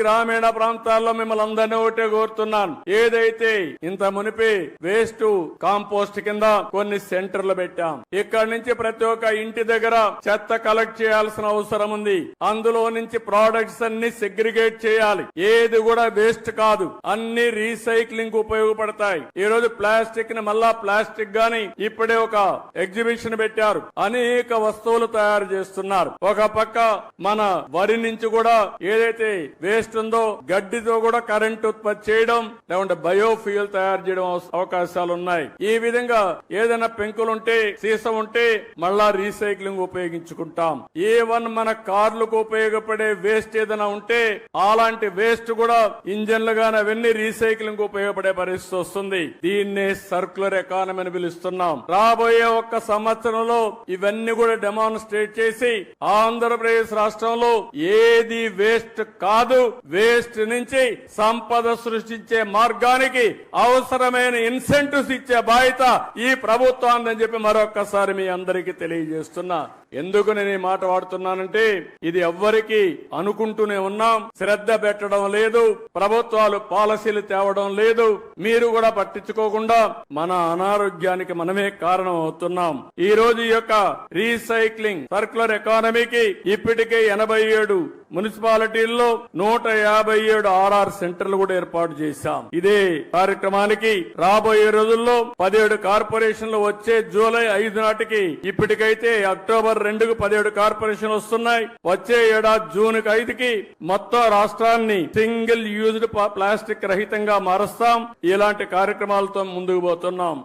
గ్రామీణ ప్రాంతాల్లో మిమ్మల్ని అందరినీ ఒకటే కోరుతున్నాను, ఏదైతే ఇంత మునిపి వేస్ట్ కాంపోస్ట్ కింద కొన్ని సెంటర్లు పెట్టాం. ఇక్కడి నుంచి ప్రతి ఒక్క ఇంటి దగ్గర చెత్త కలెక్ట్ చేయాల్సిన అవసరం ఉంది. అందులో నుంచి ప్రోడక్ట్స్ అన్ని సెగ్రిగేట్ చేయాలి. ఏది కూడా వేస్ట్ కాదు, అన్ని రీసైక్లింగ్ ఉపయోగపడతాయి. ఈ రోజు ప్లాస్టిక్ ని మళ్ళా ప్లాస్టిక్ గాని ఇప్పుడే ఒక ఎగ్జిబిషన్ పెట్టారు. అనేక వస్తువులు తయారు చేస్తున్నారు. ఒక పక్క మన వరి నుంచి కూడా ఏదైతే వేస్ట్ ఉందో గడ్డితో కూడా కరెంట్ ఉత్పత్తి చేయడం, లేకుంటే బయోఫ్యూయల్ తయారు చేయడం అవకాశాలు ఉన్నాయి. ఈ విధంగా ఏదైనా పెంకులుంటే సీసం ఉంటే మళ్ళా రీసైక్లింగ్ ఉపయోగించుకుంటాం. ఏవన్ మన కార్లకు ఉపయోగపడే వేస్ట్ ఏదైనా ఉంటే అలాంటి వేస్ట్ కూడా ఇంజన్లు గాని అవన్నీ రీసైక్లింగ్ ఉపయోగపడే పరిస్థితి వస్తుంది. దీన్నే సర్క్యులర్ ఎకానమీ అని పిలుస్తున్నాం. రాబోయే ఒక్క సంవత్సరంలో ఇవన్నీ కూడా డెమాన్స్ట్రేట్ చేసి ఆంధ్రప్రదేశ్ రాష్ట్రంలో ఏది వేస్ట్ కాదు, వేస్ట్ నుంచి సంపద సృష్టించే మార్గానికి అవసరమైన ఇన్సెంటివ్స్ ఇచ్చే బాధ్యత ఈ ప్రభుత్వాన్ని చెప్పి మరొక్కసారి మీ అందరికీ తెలియజేస్తున్నా. ఎందుకు నేను ఈ మాట వాడుతున్నానంటే ఇది ఎవ్వరికి అనుకుంటూనే ఉన్నాం, శ్రద్ధ పెట్టడం లేదు, ప్రభుత్వాలు పాలసీలు తేవడం లేదు, మీరు కూడా పట్టించుకోకుండా మన అనారోగ్యానికి మనమే కారణం అవుతున్నాం. ఈ రోజు ఈ యొక్క రీసైక్లింగ్ సర్క్యులర్ ఎకానమీకి ఇప్పటికే 87 మున్సిపాలిటీల్లో 157 ఆర్ఆర్ సెంటర్లు కూడా ఏర్పాటు చేశాం. ఇదే కార్యక్రమానికి రాబోయే రోజుల్లో 17 కార్పొరేషన్లు వచ్చే జూలై 5 నాటికి, ఇప్పటికైతే అక్టోబర్ 2కు 17 కార్పొరేషన్లు వస్తున్నాయి. వచ్చే ఏడాది జూన్ 5కి మొత్తం రాష్ట్రాన్ని సింగిల్ యూజ్డ్ ప్లాస్టిక్ రహితంగా మారుస్తాం. ఇలాంటి కార్యక్రమాలతో ముందుకు పోతున్నాం.